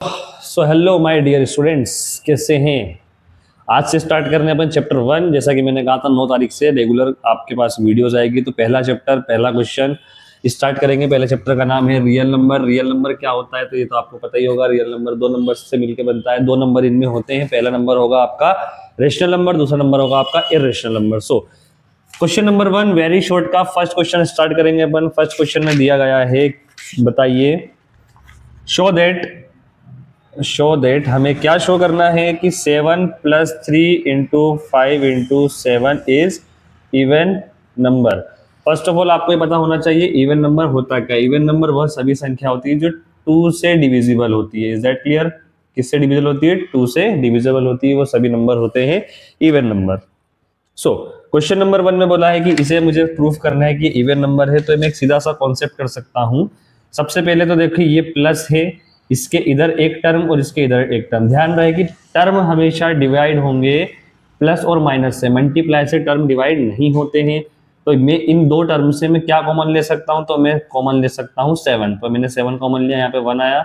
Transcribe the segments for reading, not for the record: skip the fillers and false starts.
So hello my dear students, कैसे हैं। आज से स्टार्ट करने अपन चैप्टर 1। जैसा कि मैंने कहा था 9 तारीख से रेगुलर आपके पास वीडियोस आएगी। तो पहला चैप्टर, पहला क्वेश्चन स्टार्ट करेंगे। पहले चैप्टर का नाम है रियल नंबर। रियल नंबर क्या होता है तो ये तो आपको पता ही होगा। रियल नंबर दो नंबर से मिलकर बनता है। दो नंबर इनमें होते हैं। पहला नंबर होगा आपका रेशनल नंबर, दूसरा नंबर होगा आपका irrational number. So question number 1 very short का फर्स्ट क्वेश्चन स्टार्ट करेंगे अपन। फर्स्ट क्वेश्चन में दिया गया है, बताइए, शो दैट हमें क्या शो करना है कि 7 + 3 × 5 × 7 is even number. First of all आपको ये पता होना चाहिए इवन नंबर होता क्या है। इवन नंबर वह सभी संख्या होती है जो 2 से डिविजिबल होती है। Is that clear. किससे डिविजिबल होती है? 2 से डिविजिबल होती है, वो सभी नंबर होते हैं even number. So question number 1 में बोला है कि इसे मुझे प्रूफ करना है कि इवन नंबर है। तो मैं एक सीधा सा कॉन्सेप्ट कर सकता हूं। सबसे पहले तो देखिए ये प्लस है, इसके इधर एक टर्म और इसके इधर एक टर्म। ध्यान रहे कि टर्म हमेशा डिवाइड होंगे प्लस और माइनस से, मल्टीप्लाई से टर्म डिवाइड नहीं होते हैं। तो मैं इन दो टर्म से मैं क्या कॉमन ले सकता हूं? तो मैं कॉमन ले सकता हूं 7। तो मैंने 7 कॉमन लिया, यहाँ पे 1 आया,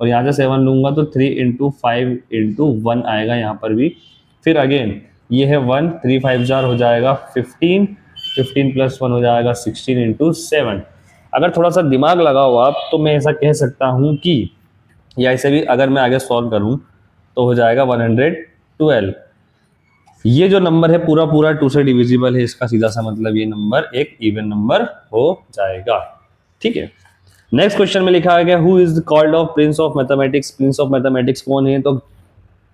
और यहाँ से 7 लूंगा तो 3 × 5 × 1 आएगा यहाँ पर भी। फिर अगेन ये है 1, 3 5 जार हो जाएगा 15, 15 + 1 हो जाएगा 16 × 7। अगर थोड़ा सा दिमाग लगाओ आप तो मैं ऐसा कह सकता हूं कि, या इसे भी अगर मैं आगे सॉल्व करूं तो हो जाएगा 112। ये जो नंबर है पूरा पूरा 2 से डिविजिबल है, इसका सीधा सा मतलब ये नंबर एक इवन नंबर हो जाएगा। ठीक है। नेक्स्ट क्वेश्चन में लिखा गया who is called of prince of mathematics. Prince of mathematics कौन है? तो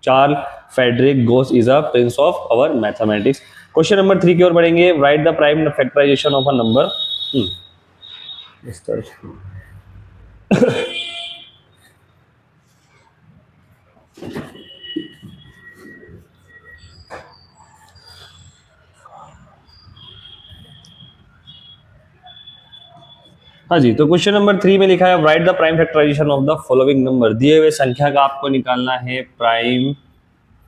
Charles Frederick Gauss is a prince of our mathematics. Question number 3 की ओर बढ़ेंगे। Right the prime factorization of a number. हाँ जी, तो क्वेश्चन नंबर 3 में लिखा है right the prime factorization of the following number. दिए हुए संख्या का आपको निकालना है prime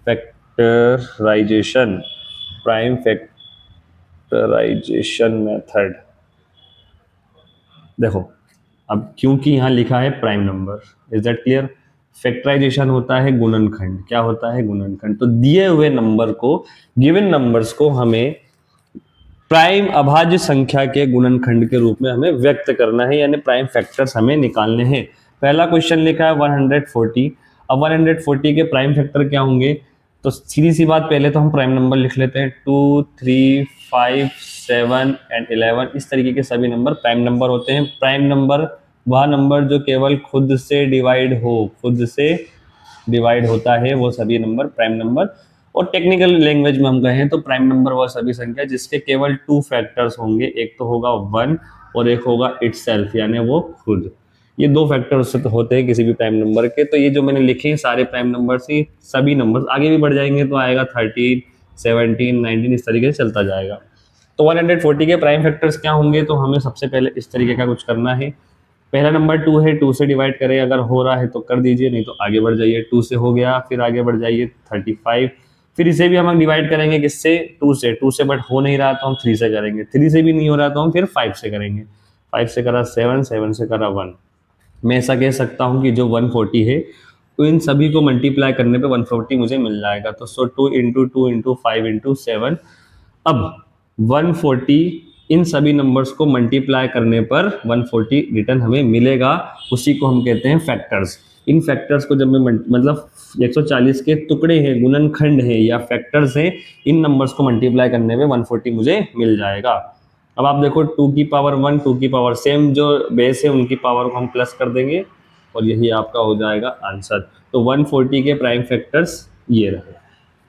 factorization, prime factorization method. देखो, अब क्योंकि यहां लिखा है prime number, is that clear. Factorization होता है गुणनखंड। क्या होता है? गुणनखंड। तो दिए हुए नंबर को, गिवन नंबर्स को हमें प्राइम अभाज्य संख्या के गुणनखंड के रूप में हमें व्यक्त करना है, यानी प्राइम फैक्टर्स हमें निकालने हैं। पहला क्वेश्चन लिखा है 140। अब 140 के प्राइम फैक्टर क्या होंगे? तो सीधी सी बात, पहले तो हम प्राइम नंबर लिख लेते हैं। 2, 3, 5, 7 एंड 11, इस तरीके के सभी नंबर प्राइम नंबर होते हैं। प्राइम नंबर वह नंबर जो केवल खुद से डिवाइड हो, खुद से डिवाइड होता है, वो सभी नंबर प्राइम नंबर। और टेक्निकल लैंग्वेज में हम कहें तो प्राइम नंबर वह सभी संख्या जिसके केवल 2 फैक्टर्स होंगे। एक तो होगा 1 और एक होगा इटसेल्फ, यानी वो खुद। ये 2 फैक्टर्स तो होते हैं किसी भी प्राइम नंबर के। तो ये जो मैंने लिखे हैं सारे प्राइम नंबर ही, सभी नंबर आगे भी बढ़ जाएंगे तो आएगा 13, 17, 19, इस तरीके से चलता जाएगा। तो 140 के प्राइम फैक्टर्स क्या होंगे? तो हमें सबसे पहले इस तरीके का कुछ करना है। पहला नंबर 2 है, 2 से डिवाइड करें, अगर हो रहा है तो कर दीजिए, नहीं तो आगे बढ़ जाइए। 2 से हो गया, फिर आगे बढ़ जाइए 35। फिर इसे भी हम डिवाइड करेंगे किससे? 2 से। 2 से बट हो नहीं रहा तो हम 3 से करेंगे। 3 से भी नहीं हो रहा तो हम फिर 5 से करेंगे। 5 से करा 7, 7 से करा 1। मैं ऐसा कह सकता हूँ कि जो 140 है तो इन सभी को मल्टीप्लाई करने पे 140 मुझे मिल जाएगा। तो 2 × 2 × 5 × 7। अब 140 इन सभी नंबर्स को मल्टीप्लाई करने पर 140 रिटर्न हमें मिलेगा। उसी को हम कहते हैं फैक्टर्स। इन फैक्टर्स को जब मैं मतलब 140 के टुकड़े हैं, गुणनखंड है या फैक्टर्स हैं, इन नंबर्स को मल्टीप्लाई करने में 140 मुझे मिल जाएगा। अब आप देखो 2 की पावर 1, 2 की पावर सेम जो बेस है उनकी पावर को हम प्लस कर देंगे और यही आपका हो जाएगा आंसर। तो 140 के प्राइम फैक्टर्स ये रहे।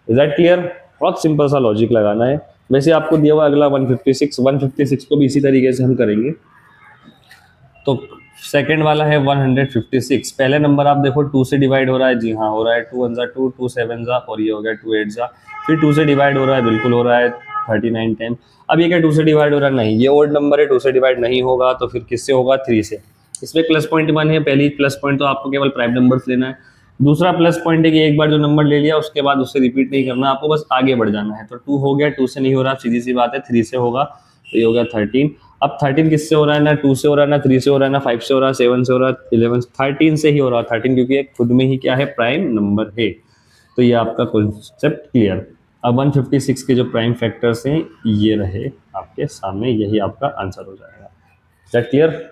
Is that clear? बहुत सिंपल सा लॉजिक लगाना है। वैसे आपको दिया हुआ अगला 156 को भी इसी तरीके से हम करेंगे। तो सेकंड वाला है 156। पहले नंबर आप देखो 2 से डिवाइड हो रहा है। जी हाँ, हो रहा है। 2 × 1 = 2, 2 × 7 = और ये हो गया 2 × 8 = फिर 2 से डिवाइड हो रहा है, बिल्कुल हो रहा है 39 10। अब ये क्या 2 से डिवाइड हो रहा है? नहीं, ये ओड नंबर है, 2 से डिवाइड नहीं होगा। तो फिर किससे होगा? 3 से। इसमें प्लस पॉइंट 1 है। पहली प्लस पॉइंट तो आपको केवल प्राइम नंबर्स लेना है। दूसरा प्लस पॉइंट है कि एक बार जो नंबर ले लिया उसके बाद उससे रिपीट नहीं करना, आपको बस आगे बढ़ जाना है। तो 2 हो गया, 2 से नहीं हो रहा, सीधी सी बात है 3 से होगा। तो ये हो गया 13। अब 13 किससे हो रहा है, ना 2 से हो रहा है, ना 3 से हो रहा है, ना 5 से हो रहा है, 7 से हो रहा है, 11, 13 से ही हो रहा है। 13 क्योंकि एक खुद में ही क्या है, प्राइम नंबर है। तो ये आपका कॉन्सेप्ट क्लियर। अब 156 के जो प्राइम फैक्टर्स हैं ये रहे आपके सामने, यही आपका आंसर हो जाएगा। Is that clear?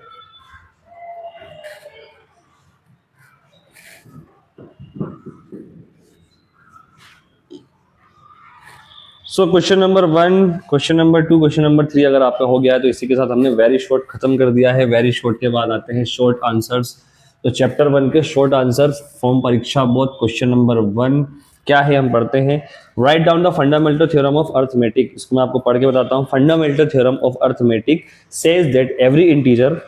So question number 1, question number 2, question number 3 अगर आपका हो गया है तो इसी के साथ हमने वेरी शॉर्ट खत्म कर दिया है। वेरी शॉर्ट के बाद आते हैं शॉर्ट आंसर्स। तो चैप्टर 1 के शॉर्ट आंसर्स फॉर्म परीक्षा बोध क्वेश्चन नंबर 1 क्या है, हम पढ़ते हैं। Write down the fundamental theorem of arithmetic. इसको मैं आपको पढ़ के बताता हूँ। Fundamental theorem of arithmetic says that every integer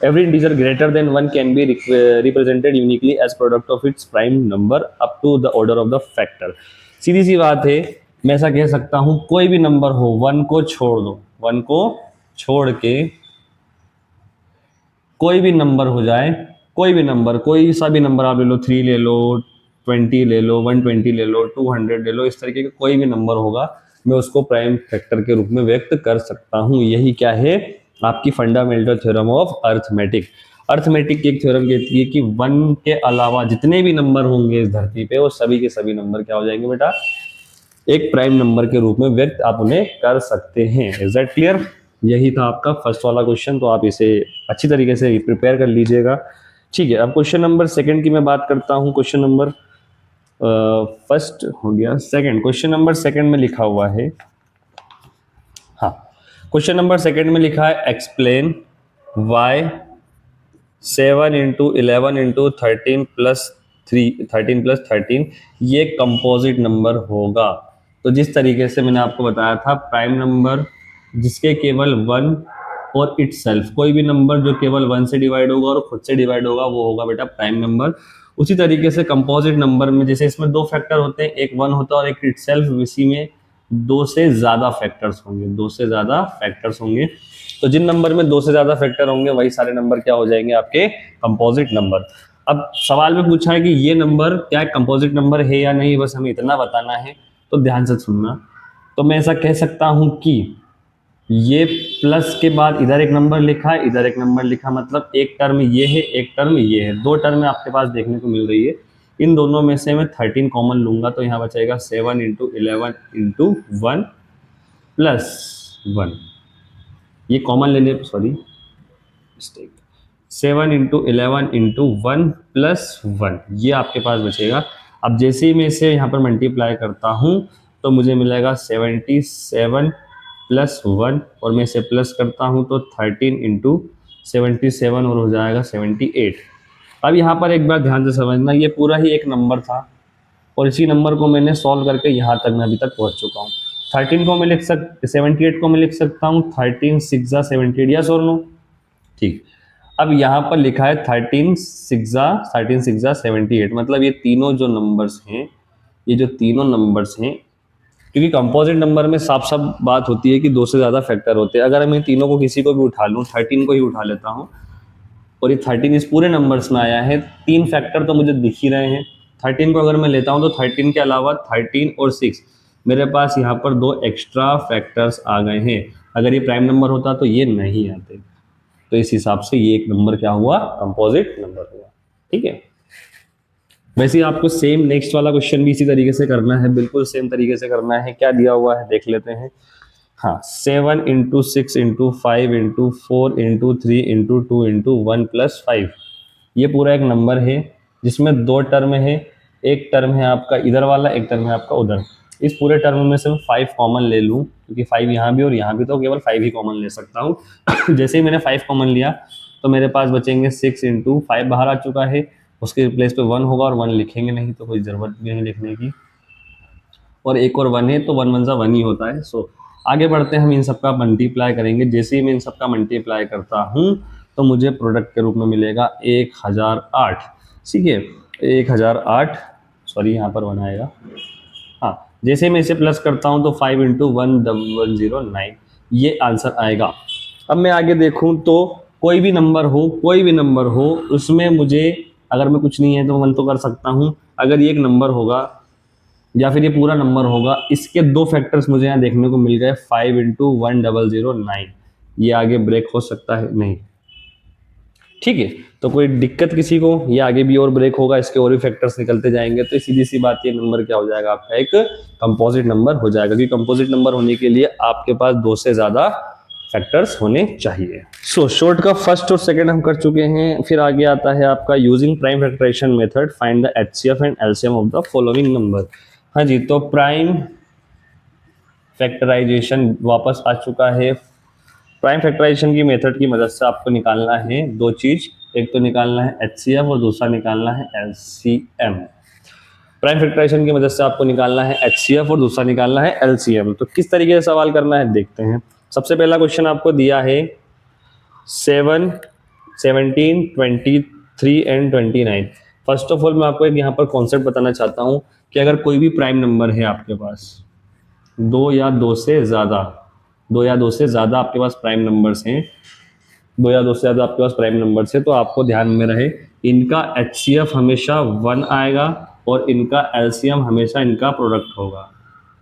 greater than 1 can be represented uniquely as product of its prime number up to the order of the factor। सीधी सी बात है, मैं ऐसा कह सकता हूं कोई भी नंबर हो, 1 को छोड़ दो, 1 को छोड़ के कोई भी नंबर हो जाए, कोई भी नंबर, कोई सा भी नंबर आप ले लो, 3 ले लो, 20 ले लो, 120 ले लो, 200 ले लो, इस तरीके का कोई भी नंबर होगा मैं उसको प्राइम फैक्टर के रूप में व्यक्त कर सकता हूं। यही क्या है, आपकी fundamental theorem of arithmetic. Arithmetic की एक थ्योरम कहती है कि 1 के अलावा जितने भी नंबर होंगे इस धरती पे, वो सभी के सभी नंबर क्या हो जाएंगे बेटा, एक प्राइम नंबर के रूप में व्यक्त आप उन्हें कर सकते हैं। Is that clear? यही था आपका फर्स्ट वाला क्वेश्चन, तो आप इसे अच्छी तरीके से प्रिपेयर कर लीजिएगा। ठीक है, अब क्वेश्चन नंबर सेकंड की मैं बात करता हूं। क्वेश्चन नंबर फर्स्ट हो गया, सेकंड, क्वेश्चन नंबर सेकंड में लिखा हुआ है, हाँ, क्वेश्चन नंबर सेकंड में लिखा है एक्सप्लेन वाई 7 इंटू 11 इंटू 13 ये कंपोजिट नंबर होगा। तो जिस तरीके से मैंने आपको बताया था, प्राइम नंबर जिसके केवल 1 और इटसेल्फ, कोई भी नंबर जो केवल 1 से डिवाइड होगा और खुद से डिवाइड होगा वो होगा बेटा प्राइम नंबर। उसी तरीके से कंपोजिट नंबर में, जैसे इसमें 2 फैक्टर होते हैं, एक 1 होता है और एक इटसेल्फ, इसी में 2 से ज्यादा फैक्टर्स होंगे, 2 से ज्यादा फैक्टर्स होंगे। तो जिन नंबर में 2 से ज्यादा फैक्टर होंगे वही सारे नंबर क्या हो जाएंगे, आपके कंपोजिट नंबर। अब सवाल में पूछा है कि ये नंबर क्या कंपोजिट नंबर है या नहीं, बस हमें इतना बताना है। तो ध्यान से सुनना। तो मैं ऐसा कह सकता हूं कि ये प्लस के बाद इधर एक नंबर लिखा है, इधर एक नंबर लिखा, मतलब एक टर्म ये है, एक टर्म ये है, 2 टर्म आपके पास देखने को मिल रही है। इन दोनों में से मैं 13 कॉमन लूंगा तो यहाँ बचेगा 7 इंटू 11 इंटू 1 प्लस 1। ये कॉमन लेने, sorry mistake, 7 into 11 into 1 plus 1, ये आपके पास बचेगा। अब जैसे ही मैं इसे यहाँ पर मल्टीप्लाई करता हूँ तो मुझे मिलेगा 77 प्लस 1, और मैं इसे प्लस करता हूँ तो 13 इंटू 77 और हो जाएगा 78। अब यहाँ पर एक बार ध्यान से समझना, ये पूरा ही एक नंबर था और इसी नंबर को मैंने सॉल्व करके यहाँ तक मैं अभी तक पहुँच चुका हूँ। 13 को मैं लिख 78 को मैं लिख सकता हूँ 13 6 78, यस और नो? ठीक। अब यहाँ पर लिखा है 13 6 78, मतलब ये तीनों जो नंबर्स हैं, ये जो तीनों नंबर्स हैं, क्योंकि कंपोजिट नंबर में साफ साफ बात होती है कि 2 से ज़्यादा फैक्टर होते हैं। अगर मैं तीनों को किसी को भी उठा लूँ, 13 को ही उठा लेता हूँ और ये 13 इस पूरे नंबर्स में आया है, 3 फैक्टर तो मुझे दिख ही रहे हैं। 13 को अगर मैं लेता हूँ तो 13 के अलावा 13 और 6, मेरे पास यहाँ पर 2 एक्स्ट्रा फैक्टर्स आ गए हैं। अगर ये प्राइम नंबर होता तो ये नहीं आते। तो इस हिसाब से ये एक नंबर क्या हुआ, कंपोजिट नंबर हुआ। ठीक है, वैसे ही आपको सेम नेक्स्ट वाला क्वेश्चन भी इसी तरीके से करना है, बिल्कुल सेम तरीके से करना है। क्या दिया हुआ है देख लेते हैं। हाँ, 7 into 6 into 5 into 4 into 3 into 2 into 1 plus 5, ये पूरा एक नंबर है जिसमें 2 टर्म है। एक टर्म है आपका इधर वाला, एक टर्म है आपका उधर। इस पूरे टर्म में से मैं 5 कॉमन ले लूँ, क्योंकि 5 यहाँ भी और यहाँ भी, तो केवल 5 ही कॉमन ले सकता हूँ। जैसे ही मैंने 5 कॉमन लिया तो मेरे पास बचेंगे 6 इंटू 5 बाहर आ चुका है, उसके प्लेस पे 1 होगा और 1 लिखेंगे नहीं तो कोई ज़रूरत भी नहीं लिखने की, और एक और 1 है तो 1 1 सा 1 ही होता है। सो आगे बढ़ते हैं, हम इन सब का मल्टीप्लाई करेंगे। जैसे ही मैं इन सब का मल्टीप्लाई करता हूँ तो मुझे प्रोडक्ट के रूप में मिलेगा 1008। ठीक है, 1008, सॉरी यहाँ पर 1 आएगा। हाँ, जैसे ही मैं इसे प्लस करता हूँ तो 5 इंटू 1109, ये आंसर आएगा। अब मैं आगे देखूँ तो कोई भी नंबर हो, उसमें मुझे अगर मैं कुछ नहीं है तो 1 तो कर सकता हूँ। अगर ये एक नंबर होगा या फिर ये पूरा नंबर होगा, इसके 2 फैक्टर्स मुझे यहाँ देखने को मिल गए, 5 इंटू 1009, ये आगे ब्रेक हो सकता है नहीं, ठीक है। तो कोई दिक्कत किसी को, ये आगे भी और ब्रेक होगा, इसके और भी फैक्टर्स निकलते जाएंगे, तो सीधी सी बात, ये नंबर क्या हो जाएगा आपका, एक कंपोजिट नंबर हो जाएगा। क्योंकि कंपोजिट नंबर होने के लिए आपके पास 2 से ज्यादा फैक्टर्स होने चाहिए। सो शॉर्ट का फर्स्ट और सेकंड हम कर चुके हैं। फिर आगे आता है आपका using prime factorization method find the HCF and LCM of the following number. हाँ जी, तो प्राइम फैक्टराइजेशन वापस आ चुका है। प्राइम फैक्टराइजेशन की मेथड की मदद से आपको निकालना है 2 चीज, एक तो निकालना है एचसीएफ और दूसरा निकालना है एलसीएम। प्राइम फैक्टराइजेशन की मदद से आपको निकालना है एचसीएफ और दूसरा निकालना है एलसीएम। तो किस तरीके से सवाल करना है देखते हैं। सबसे पहला क्वेश्चन आपको दिया है 7, 17, 23 एंड 29। फर्स्ट ऑफ ऑल मैं आपको एक यहाँ पर कॉन्सेप्ट बताना चाहता हूँ कि अगर कोई भी प्राइम नंबर है आपके पास, 2 या 2 से ज़्यादा, 2 या 2 से ज़्यादा आपके पास प्राइम नंबर्स हैं, 2 या 2 से ज़्यादा आपके पास प्राइम नंबर्स है, तो आपको ध्यान में रहे इनका एचसीएफ हमेशा 1 आएगा और इनका एलसीएम हमेशा इनका प्रोडक्ट होगा।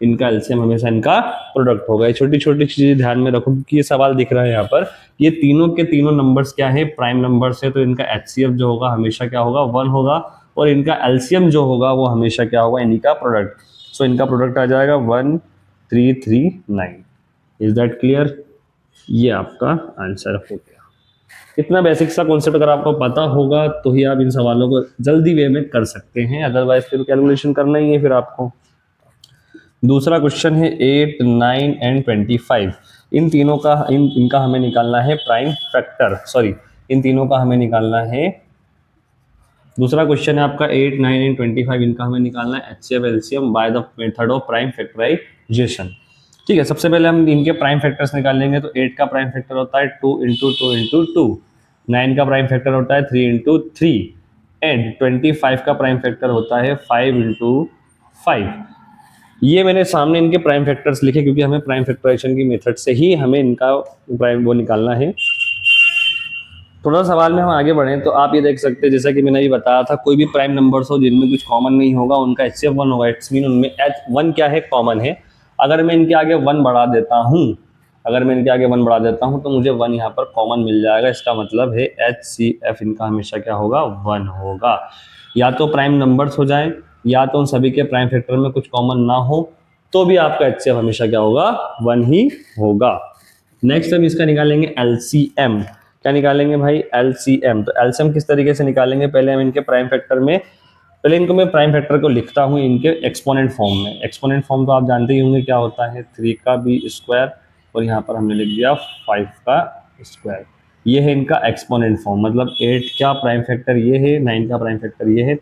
इनका एलसीएम हमेशा इनका प्रोडक्ट होगा। ये छोटी छोटी चीजें ध्यान में रखो क्योंकि ये सवाल दिख रहा है यहाँ पर, ये तीनों के तीनों नंबर्स क्या है, प्राइम नंबर्स है, तो इनका एचसीएफ जो होगा हमेशा क्या होगा, 1 होगा, और इनका एलसीएम जो होगा वो हमेशा क्या होगा, इनका प्रोडक्ट। सो इनका प्रोडक्ट आ जाएगा 1339। Is that clear? ये आपका आंसर हो गया। इतना बेसिक सा कॉन्सेप्ट अगर आपको पता होगा तो ही आप इन सवालों को जल्दी वे में कर सकते हैं, अदरवाइज फिर कैलकुलेशन करना ही है फिर आपको। दूसरा क्वेश्चन है 8, 9 एंड 25। इन तीनों का इनका हमें निकालना है प्राइम फैक्टर, सॉरी इन तीनों का हमें निकालना है। दूसरा क्वेश्चन है आपका 8, 9 एंड 25। इनका हमें निकालना है HCF LCM by the method of prime factorization. ठीक है, सबसे पहले हम इनके प्राइम फैक्टर्स निकालेंगे। तो 8 का प्राइम फैक्टर होता है 2 इंटू 2 इंटू 2, 9 का प्राइम फैक्टर होता है 3 इंटू 3 एंड 25 का प्राइम फैक्टर होता है 5 इंटू 5। ये मैंने सामने इनके प्राइम फैक्टर्स लिखे क्योंकि हमें प्राइम फैक्टराइजेशन की मेथड से ही हमें इनका प्राइम वो निकालना है। थोड़ा सवाल में हम आगे बढ़ें तो आप ये देख सकते हैं, जैसा कि मैंने ये बताया था, कोई भी प्राइम नंबर्स हो जिनमें कुछ कॉमन नहीं होगा उनका एचसीएफ 1 होगा। इट्स मीन उनमें H1 क्या है, कॉमन है। अगर मैं इनके आगे 1 बढ़ा देता हूँ, अगर मैं इनके आगे 1 बढ़ा देता हूँ तो मुझे 1 यहाँ पर कॉमन मिल जाएगा। इसका मतलब है HCF इनका हमेशा क्या होगा, 1 होगा। या तो प्राइम नंबर्स हो जाए या तो उन सभी के प्राइम फैक्टर में कुछ कॉमन ना हो तो भी आपका HCF हमेशा क्या होगा, 1 ही होगा। नेक्स्ट हम इसका निकालेंगे LCM। क्या निकालेंगे भाई, LCM। तो LCM किस तरीके से निकालेंगे, पहले हम इनके प्राइम फैक्टर में, पहले इनको मैं प्राइम फैक्टर को लिखता हूँ इनके एक्सपोनेंट फॉर्म में। एक्सपोनेंट फॉर्म तो आप जानते ही होंगे क्या होता है, 3 का b स्क्वायर और यहाँ पर हमने लिख दिया 5 का स्क्वायर। ये है इनका एक्सपोनेंट फॉर्म, मतलब 8 का प्राइम फैक्टर ये है, 9 का प्राइम फैक्टर ये है।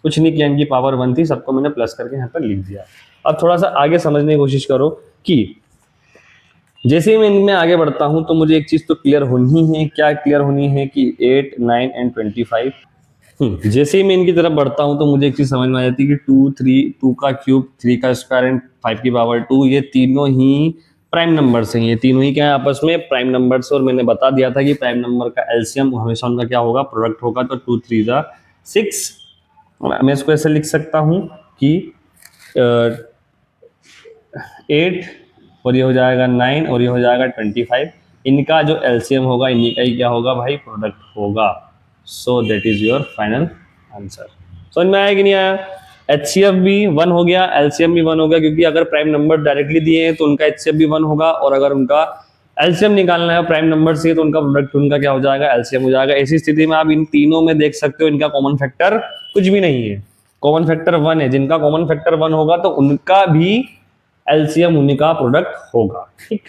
कुछ नहीं किया, इनकी पावर 1 थी, सबको मैंने प्लस करके यहाँ पर लिख दिया। अब थोड़ा सा आगे समझने की कोशिश करो कि जैसे ही मैं इनमें आगे बढ़ता हूं तो मुझे एक चीज तो क्लियर होनी है। क्या क्लियर होनी है कि 8, 9 एंड 25। जैसे ही मैं इनकी तरफ बढ़ता हूं तो मुझे एक चीज समझ में आ जाती है कि 2, 3, 2 का क्यूब, 3 का स्क्वायर एंड 5 की पावर 2, ये तीनों ही प्राइम नंबर्स हैं। ये तीनों ही क्या है, आपस में प्राइम नंबर्स। और मैंने बता दिया था कि प्राइम नंबर का एलसीएम हमेशा उनका क्या होगा, प्रोडक्ट होगा। तो 2, 3 जा 6। मैं इसको ऐसे लिख सकता हूं कि 8 और ये हो जाएगा 9 और ये हो जाएगा 25। इनका जो एलसीएम होगा इन्हीं का ही क्या होगा भाई, प्रोडक्ट होगा। So that is your final answer. समझ में आया कि नहीं आया? एचसीएफ भी 1 हो गया, एलसीएम भी 1 हो गया, क्योंकि अगर प्राइम नंबर डायरेक्टली दिए हैं तो उनका एचसीएफ भी 1 होगा, और अगर उनका एलसीएम निकालना है प्राइम नंबर से तो उनका प्रोडक्ट उनका क्या हो जाएगा, एलसीएम हो जाएगा। ऐसी स्थिति में आप इन तीनों में देख सकते हो इनका कॉमन फैक्टर कुछ भी नहीं है, कॉमन फैक्टर 1 है। जिनका कॉमन फैक्टर 1 होगा तो उनका भी एलसीएम उन्हीं का प्रोडक्ट होगा। ठीक।